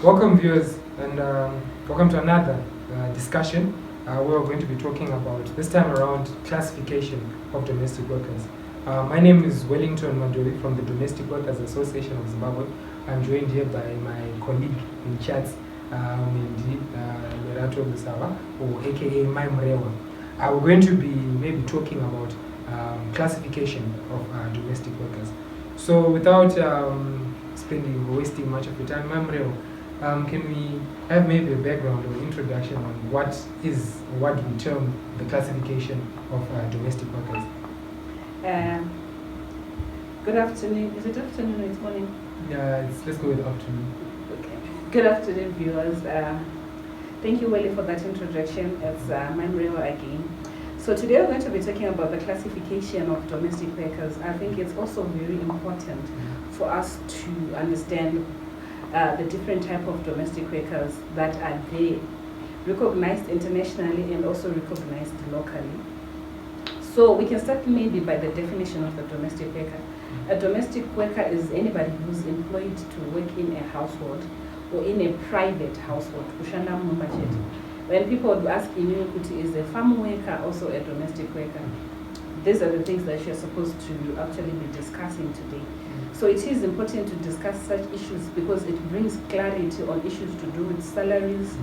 Welcome viewers and welcome to another discussion where we're going to be talking about, this time around, classification of domestic workers. My name is Wellington Maduri from the Domestic Workers Association of Zimbabwe. I'm joined here by my colleague in chats, Mendi Lerato Bisawa, or aka Mai Mrewa. We're going to be maybe talking about classification of domestic workers. So without wasting much of your time, Mai Mrewa, can we have maybe a background or introduction on what we term the classification of domestic workers? Good afternoon. Is it afternoon or it's morning? Yeah, let's go with afternoon. Okay. Good afternoon, viewers. Thank you, Welly, for that introduction. It's Manrewa again. So today we're going to be talking about the classification of domestic workers. I think it's also very important for us to understand the different type of domestic workers that are there, recognized internationally and also recognized locally. So we can start maybe by the definition of the domestic worker. A domestic worker is anybody who's employed to work in a household or in a private household. When people would ask you, is a farm worker also a domestic worker? These are the things that you're supposed to actually be discussing today. So it is important to discuss such issues because it brings clarity on issues to do with salaries,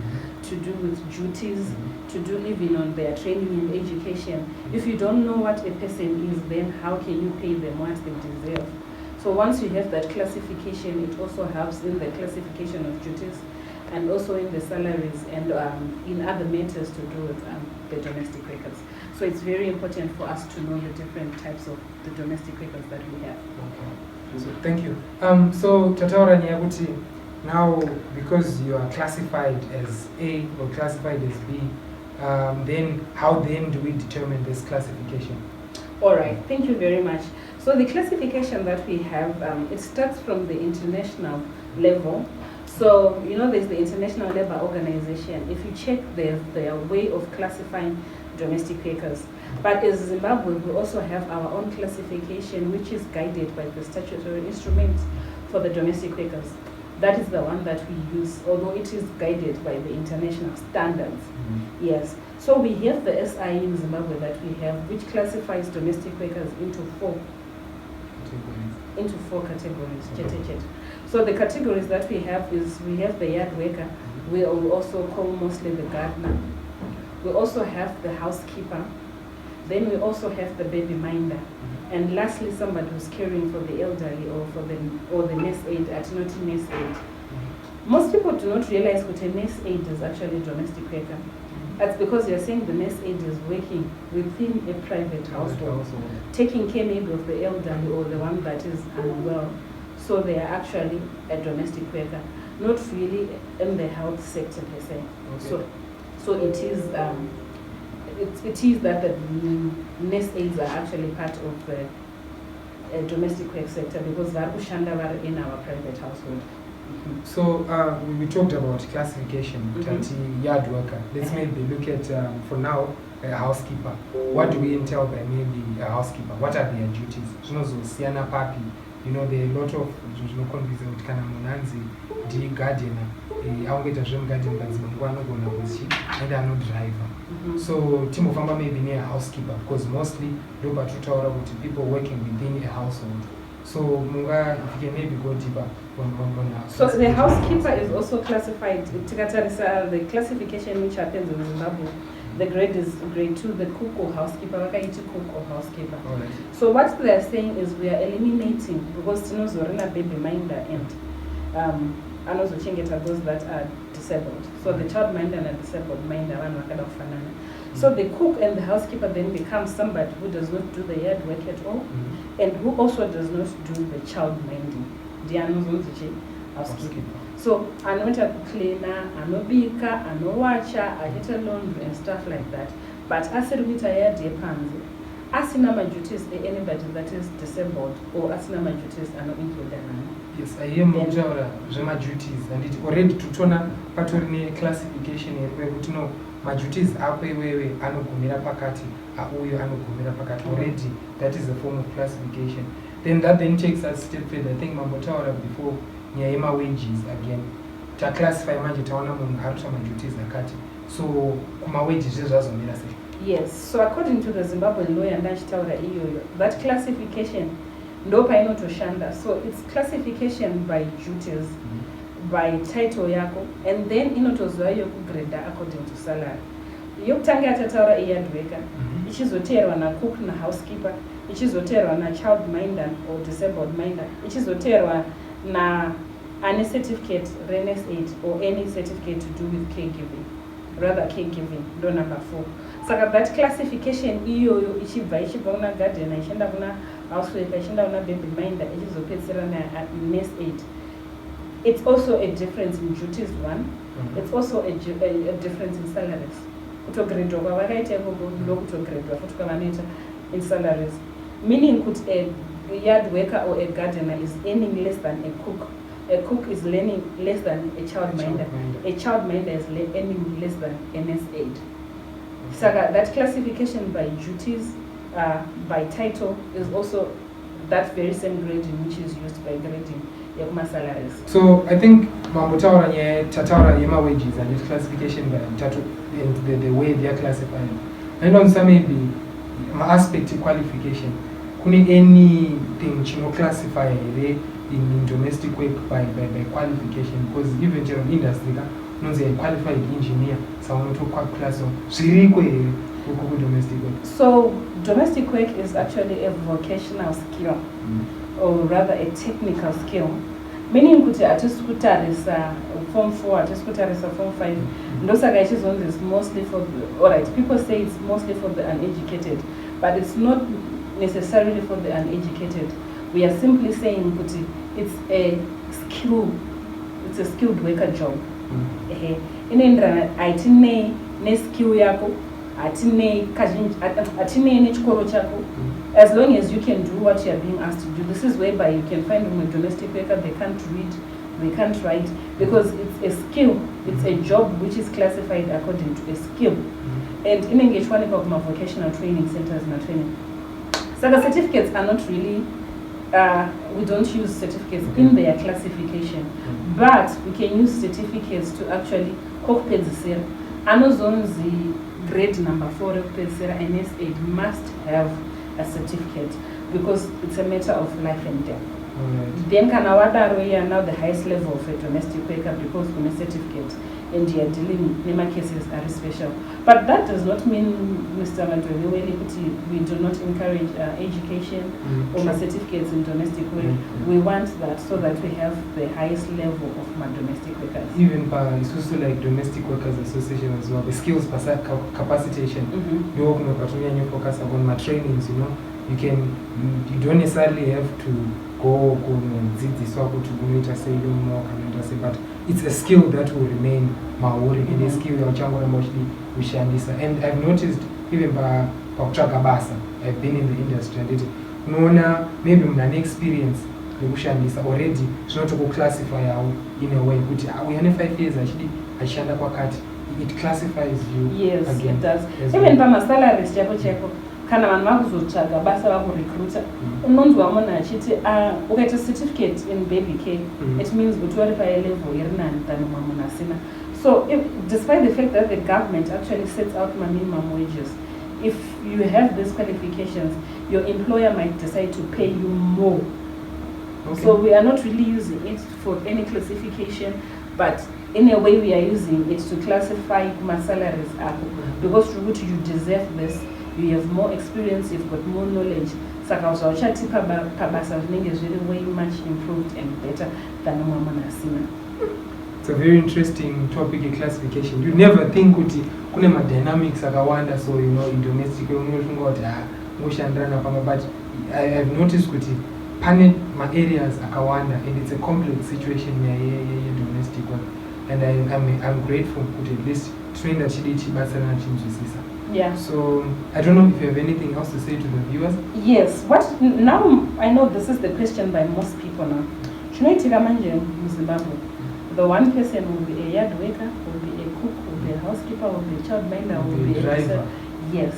to do with duties, to do even on their training and education. If you don't know what a person is, then how can you pay them what they deserve? So once you have that classification, it also helps in the classification of duties and also in the salaries and in other matters to do with the domestic workers. So it's very important for us to know the different types of the domestic workers that we have. Okay. So thank you. So Tataura Nyaguti, now because you are classified as A or classified as B, then how then do we determine this classification? All right, thank you very much. So the classification that we have, it starts from the international level. So, you know, there's the International Labour Organization. If you check their way of classifying domestic workers. But as Zimbabwe, we also have our own classification, which is guided by the statutory instrument for the domestic workers. That is the one that we use, although it is guided by the international standards. Yes. So we have the SI in Zimbabwe that we have, which classifies domestic workers into four categories. Okay. So the categories that we have is, we have the yard worker, we also call mostly the gardener. We also have the housekeeper. Then we also have the baby minder. And lastly, somebody who's caring for the elderly or the nurse aide at not nurse aide. Most people do not realize what a nurse aide is actually a domestic worker. That's because you're saying the nurse aide is working within a private household, taking care maybe of the elderly or the one that is unwell. So they are actually a domestic worker, not really in the health sector per se. Okay. So it is that the nurse aides are actually part of the domestic work sector because Varushanda are in our private household. So we talked about classification, yard worker. Let's maybe look at, for now, a housekeeper. What do we entail by maybe a housekeeper? What are their duties? Siana Papi. You know, there are a lot of kind of monanzi, the gardener, garden, and they are not driver. So team of maybe near a housekeeper because mostly people working within a household. So Munga, if you can maybe go deeper on so the housekeeper is also classified. The classification which happens in Zimbabwe. The grade is grade 2, the cook or housekeeper, cook or housekeeper. Right. So what they are saying is we are eliminating, because Zorina baby minder and also chingeta those that are disabled. So the child minder and disabled minder are kind of fanana. So the cook and the housekeeper then becomes somebody who does not do the yard work at all, and who also does not do the child minding. The housekeeper. So I know to cleaner, I know bika, I know watcher, I get a laundry and stuff like that. But as a retired depends. Asinama duties anybody that is disabled or asinama duties are not included. Yes, I am Jama duties and it already to tona patoni classification where we know my duties are way anogumira pakati, uyo anogumira pakati already. That is a form of classification. Then that then takes us step further. I think Mambotaura before Nyaima wages again. classify manje taona munhu arikuita maduties akati, so kumawages zvazomira sei? Yes, so according to the Zimbabwean law ndachitaura iyoyo, that classification ndo painotoshanda. So it's classification by duties, by title yako, and then inotoziva yokugrade according to salary. Yokutanga yatataura iyard worker, ichizoteerwa na cook na housekeeper, ichizoteerwa na child minder or disabled minder, ichizoteerwa na any certificate RENES 8 or any certificate to do with caregiving, rather caregiving, law number 4. Saka that classification iyoyo ichibva kuna gardener, ichienda kuna houseworker, ichienda kuna baby minder, ichizopedzera na NES 8. It's also a difference in duties one. It's also a difference in salaries. Kutogradwa kwavakaita ikoko ndokutogradwa futi kwavanoita in salaries. Meaning kuti a yard worker or a gardener is earning less than a cook. A cook is earning less than a child minder. A child minder is earning less than NS 8. So that classification by duties, by title, is also that very same grading which is used by grading your salaries. So I think Mamutaura Tataura Yema wages and its classification by and the way they are classified. And on some maybe my aspect of qualification. Kuni anything chino classify in domestic work by qualification, because even general industry knows a qualified engineer, someone to class of domestic work. So domestic work is actually a vocational skill, or rather a technical skill. Meaning kuti atisikutarisa form 4, atisikutarisa form 5. Ndosaka ichizonzi is mostly for the, alright, people say it's mostly for the uneducated, but it's not necessarily for the uneducated. We are simply saying kuti it's a skill, it's a skilled worker job. Inendra aitine ne skill yako, atine nechikoro chako. As long as you can do what you are being asked to do. This is whereby you can find a domestic worker, they can't read, they can't write, because it's a skill, it's a job which is classified according to a skill. And in Engage, one of my vocational training centers and training. So the certificates are not really, we don't use certificates in their classification, but we can use certificates to actually kokupedzisira. Anozonzi grade number 4 kokupedzisira NS 8 must have a certificate, because it's a matter of life and death. Then Kanawada we are now the highest level of a domestic worker because we have a certificate, and they are dealing NEMA cases are special. But that does not mean, Mr. Madrid, we do not encourage education or certificates in domestic work. We want that so that we have the highest level of my domestic workers. Even it's also like Domestic Workers Association as well, the skills capacitation. You focus on my trainings, you know. You don't necessarily have to go but it's a skill that will remain maori and a skill and I've noticed even by Basa, I've been in the industry and maybe an experience already not to classify in a way which we have 5 years actually it classifies you. Yes, again. It does. Even by my salary cheko kana vanhu vakuzotsvaga basa vakurecruita unonzwa munhu achiti ukaita certificate in baby care, it means kuti vari level iri nani than munhu asina. So despite the fact that the government actually sets out minimum wages, if you have these qualifications, your employer might decide to pay you more. So we are not really using it for any classification, but in a way we are using it to classify my salaries up, because you deserve this. You have more experience, you've got more knowledge. Sakauza uchati pabasa vinenge zviri way much improved and better than mwana asina. It's a very interesting topic, a classification. You never think kuti kune ma dynamics akawanda, so you know in domestic unofunga kuti but I've noticed kuti pane ma areas akawanda and it's a complex situation here domestic work, and I'm grateful kuti at least train that chidi basa na chimzwisisa. Yeah. So I don't know if you have anything else to say to the viewers. Yes. What now? I know this is the question by most people now. The one person will be a yard worker, will be a cook, will be a housekeeper, will be a child minder, will be a driver. Yes.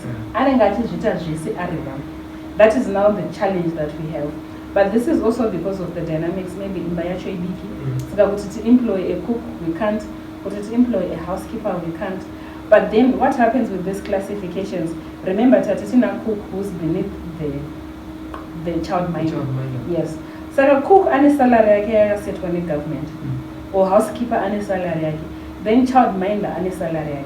That is now the challenge that we have. But this is also because of the dynamics, maybe in Bayacho Ibiki. So to employ a cook, we can't. To employ a housekeeper, we can't. But then what happens with these classifications? Remember, Tatitina cook who's beneath the childminder. Yes. So a cook and a salary set on the government. Or housekeeper and a salary. Then childminder and a salary.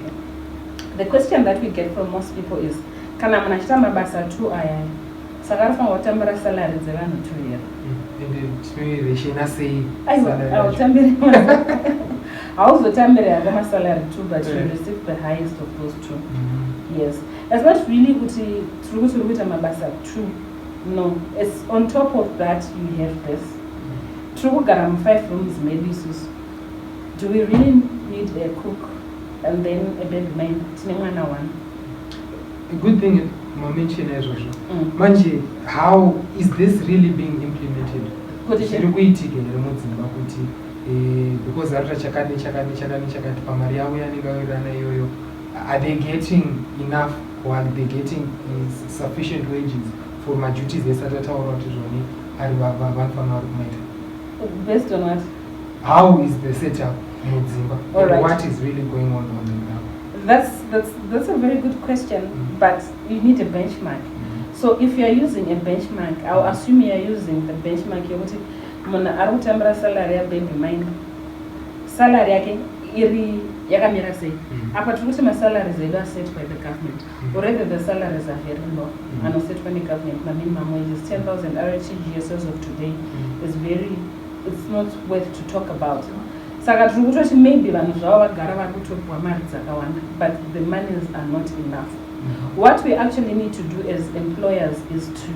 The question that we get from most people is, can I manage mabasa 2 aya? Sagarfa watambara salary zerano 2 years. And the Shina say salary. I also tell me I got salary too, but you receive the highest of those two. Yes. It's not really true to mabasa true. No. It's on top of that you have this. True garam 5 rooms maybe sus. Do we really need a cook and then a bed maid? One. A good thing I mentioned as well. Manji, how is this really being implemented? Because are they getting enough, or are they getting sufficient wages for my duties? Based on what? How is the setup in Zimba? Right. What is really going on the ground? That's a very good question, but you need a benchmark. So if you are using a benchmark, I'll assume you are using the benchmark. You're going to salary baby mind. Salary again, iri yakamira sei. Apa tikuti my salaries are set by the government. Already the salaries are very low and are set by the government. My minimum wage is 10,000 RTGS as of today. It's not worth to talk about. Saka tikuti maybe vanhu zvavagara vari kutorwa mari dzakawanda, but the monies are not enough. What we actually need to do as employers is to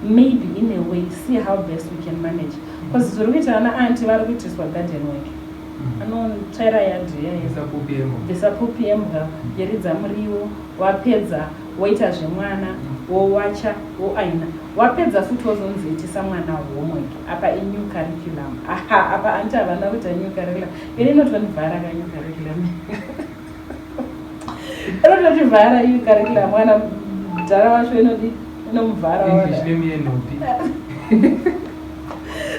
maybe in a way see how best we can manage. Because zurikuita ana anti vari kuitiswa garden work. Anotsvaira yadhi ndisapupi embwa yeridza muriwo wapedza woita zvemwana wowacha woaina wapedza futi wozonzi itisa mwana homework apa inew curriculum apa anti havana kuita new curriculum ini inotonivhara ka new curriculum inototivhara new curriculum mwana mudhara wacho inomuvhara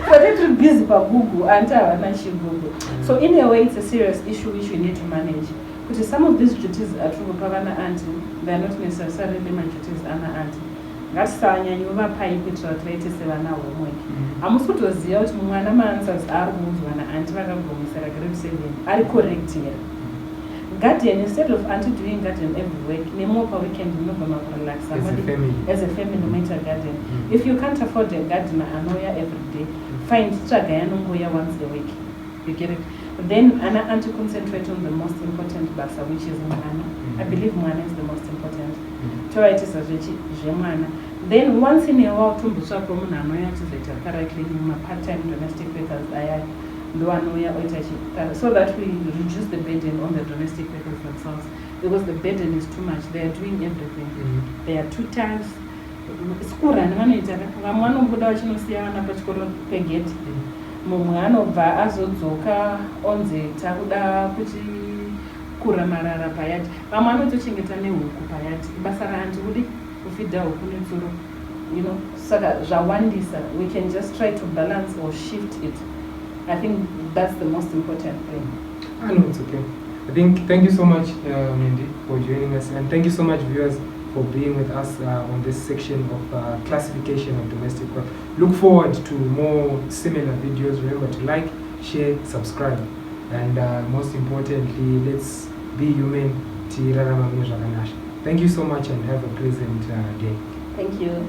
but it's busy by Google and Google. So in a way, it's a serious issue which we need to manage. Because some of these duties are true Pavana auntie, they are not necessarily my duties Anna auntie. That's why you have pay which are 27 hours. I'm also to the out Mwana answers are moved when auntie grade 7. Are correct here. Guardian, instead of auntie doing guardian every week, name per weekend, you know, relax somebody as a family guardian. If you can't afford a gardener, Anoya every day, find Chagayanungoya once a week. You get it? Then Anna auntie concentrate on the most important basa, which is Mwana. I believe Mwana is the most important. Toit is a Jemana. Then once in a while, Tumbusha Promona Anoya to the correctly in part-time domestic workers. So that we reduce the burden on the domestic workers themselves, because the burden is too much. They are doing everything. They are tutors. School and manager. One of the Chinosia Pachkoro Peget. Mumano va azodzoka onze takuda kuti kuramarara payati. Vamano tochengeta nehuku payati. Basara antudi kufida huku netsuro. You know, saka zvawandisa. We can just try to balance or shift it. I think that's the most important thing. I know it's okay. Thank you so much, Mindy, for joining us, and thank you so much, viewers, for being with us on this section of classification of domestic work. Look forward to more similar videos. Remember to like, share, subscribe, and most importantly, let's be human. Thank you so much, and have a pleasant day. Thank you.